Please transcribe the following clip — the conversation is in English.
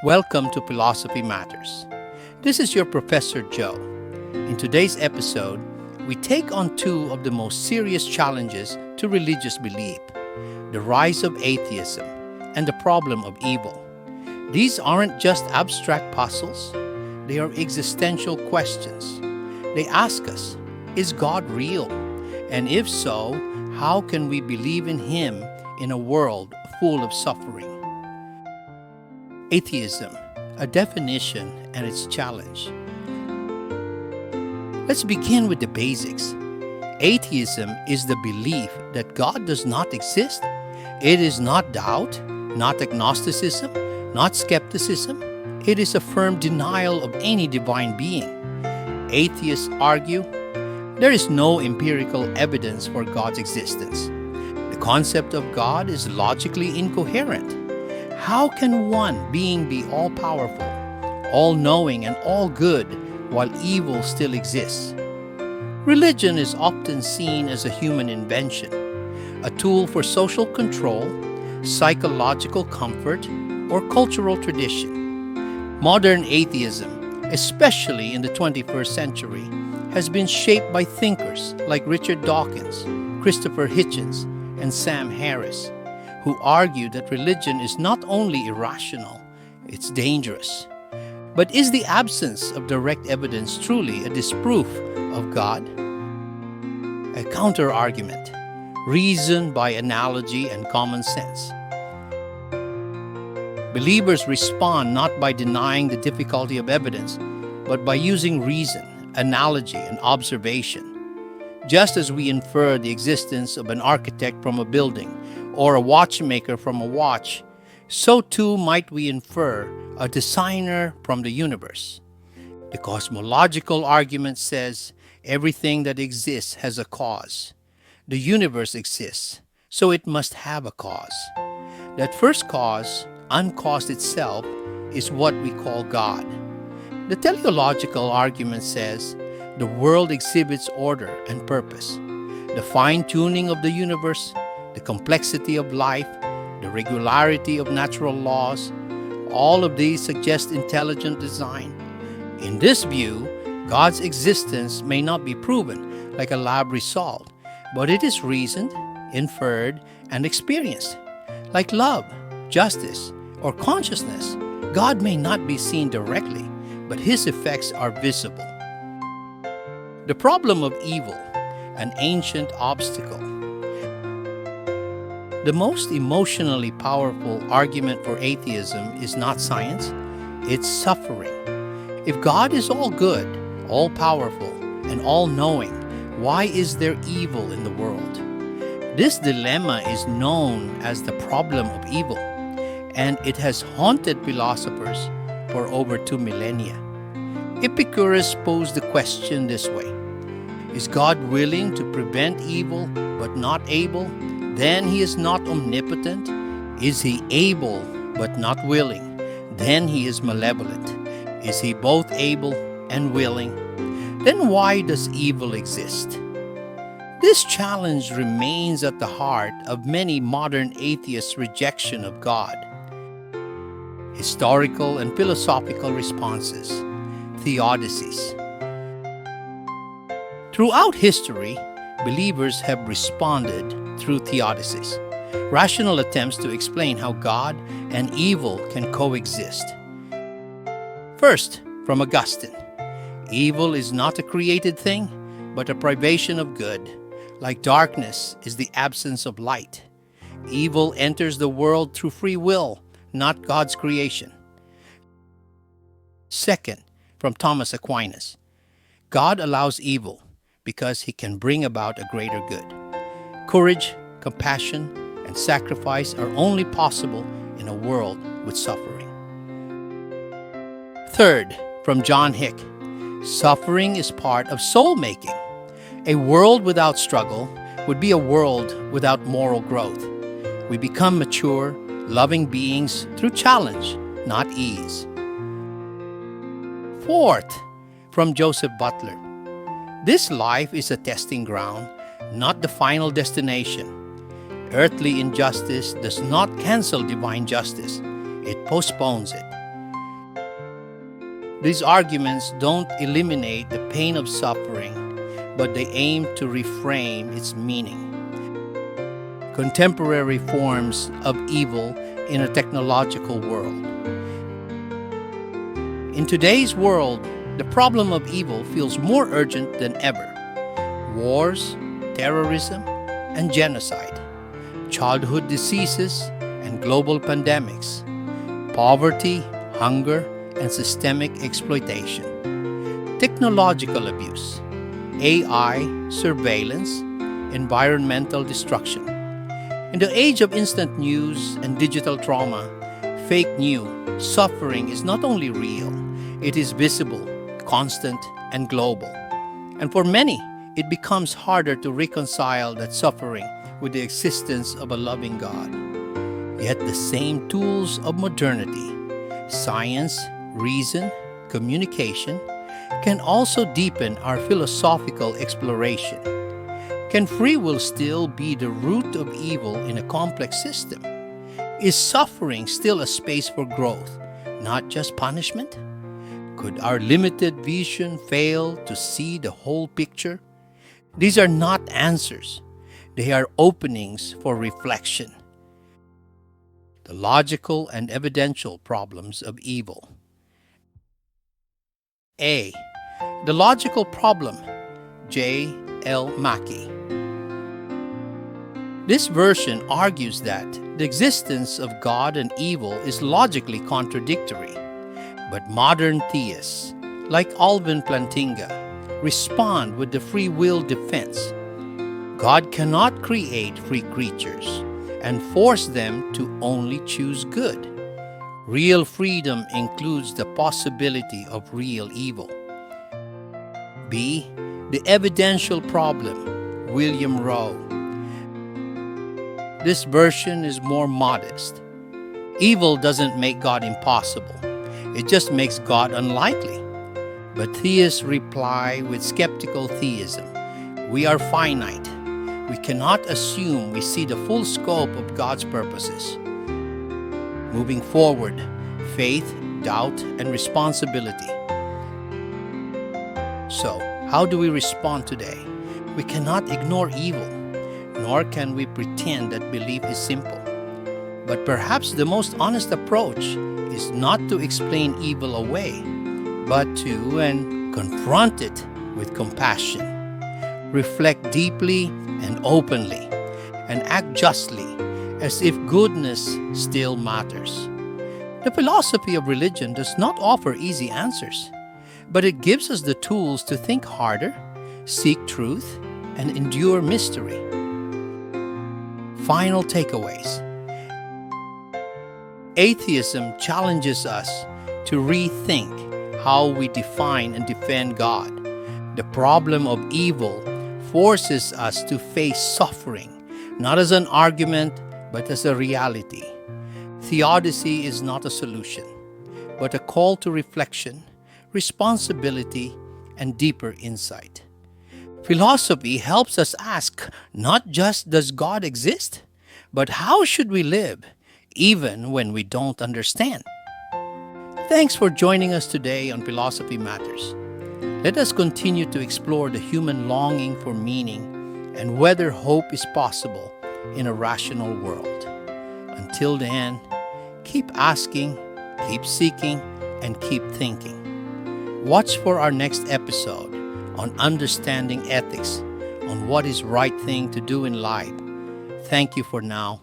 Welcome to Philosophy Matters. This is your Professor Joe. In today's episode, we take on two of the most serious challenges to religious belief: the rise of atheism and the problem of evil. These aren't just abstract puzzles, they are existential questions. They ask us, is God real? And if so, how can we believe in Him in a world full of suffering? Atheism, a definition and its challenge. Let's begin with the basics. Atheism is the belief that God does not exist. It is not doubt, not agnosticism, not skepticism. It is a firm denial of any divine being. Atheists argue there is no empirical evidence for God's existence. The concept of God is logically incoherent. How can one being be all-powerful, all-knowing, and all-good while evil still exists? Religion is often seen as a human invention, a tool for social control, psychological comfort, or cultural tradition. Modern atheism, especially in the 21st century, has been shaped by thinkers like Richard Dawkins, Christopher Hitchens, and Sam Harris, who argue that religion is not only irrational, it's dangerous. But is the absence of direct evidence truly a disproof of God? A counter-argument: reason by analogy and common sense. Believers respond not by denying the difficulty of evidence, but by using reason, analogy, and observation. Just as we infer the existence of an architect from a building, or a watchmaker from a watch, so too might we infer a designer from the universe. The cosmological argument says everything that exists has a cause. The universe exists, so it must have a cause. That first cause, uncaused itself, is what we call God. The teleological argument says the world exhibits order and purpose. The fine-tuning of the universe, the complexity of life, the regularity of natural laws, all of these suggest intelligent design. In this view, God's existence may not be proven like a lab result, but it is reasoned, inferred, and experienced. Like love, justice, or consciousness, God may not be seen directly, but His effects are visible. The problem of evil, an ancient obstacle. The most emotionally powerful argument for atheism is not science, it's suffering. If God is all good, all powerful, and all knowing, why is there evil in the world? This dilemma is known as the problem of evil, and it has haunted philosophers for over 2 millennia. Epicurus posed the question this way: is God willing to prevent evil but not able? Then He is not omnipotent. Is He able but not willing? Then He is malevolent. Is He both able and willing? Then why does evil exist? This challenge remains at the heart of many modern atheists' rejection of God. Historical and philosophical responses. Theodicies. Throughout history, believers have responded through theodicies, rational attempts to explain how God and evil can coexist. First, from Augustine: evil is not a created thing, but a privation of good. Like darkness is the absence of light. Evil enters the world through free will, not God's creation. Second, from Thomas Aquinas: God allows evil because He can bring about a greater good. Courage, compassion, and sacrifice are only possible in a world with suffering. Third, from John Hick: suffering is part of soul-making. A world without struggle would be a world without moral growth. We become mature, loving beings through challenge, not ease. Fourth, from Joseph Butler: this life is a testing ground, not the final destination. Earthly injustice does not cancel divine justice. It postpones it. These arguments don't eliminate the pain of suffering, but they aim to reframe its meaning. Contemporary forms of evil in a technological world. In today's world, the problem of evil feels more urgent than ever. Wars, terrorism, and genocide, childhood diseases and global pandemics, poverty, hunger, and systemic exploitation, technological abuse, AI, surveillance, environmental destruction. In the age of instant news and digital trauma, fake news, suffering is not only real, it is visible, constant, and global. And for many, it becomes harder to reconcile that suffering with the existence of a loving God. Yet the same tools of modernity, science, reason, communication, can also deepen our philosophical exploration. Can free will still be the root of evil in a complex system? Is suffering still a space for growth, not just punishment? Could our limited vision fail to see the whole picture? These are not answers. They are openings for reflection. The logical and evidential problems of evil. A. The logical problem. J. L. Mackie. This version argues that the existence of God and evil is logically contradictory, but modern theists, like Alvin Plantinga, respond with the free will defense. God cannot create free creatures and force them to only choose good. Real freedom includes the possibility of real evil. B. The evidential problem. William Rowe. This version is more modest. Evil doesn't make God impossible. It just makes God unlikely. But theists reply with skeptical theism. We are finite. We cannot assume we see the full scope of God's purposes. Moving forward, faith, doubt, and responsibility. So, how do we respond today? We cannot ignore evil, nor can we pretend that belief is simple. But perhaps the most honest approach is not to explain evil away, but to confront it with compassion, reflect deeply and openly, and act justly as if goodness still matters. The philosophy of religion does not offer easy answers, but it gives us the tools to think harder, seek truth, and endure mystery. Final takeaways. Atheism challenges us to rethink how we define and defend God. The problem of evil forces us to face suffering, not as an argument, but as a reality. Theodicy is not a solution, but a call to reflection, responsibility, and deeper insight. Philosophy helps us ask not just does God exist, but how should we live, even when we don't understand. Thanks for joining us today on Philosophy Matters. Let us continue to explore the human longing for meaning and whether hope is possible in a rational world. Until then, keep asking, keep seeking, and keep thinking. Watch for our next episode on understanding ethics, on what is right thing to do in life. Thank you for now.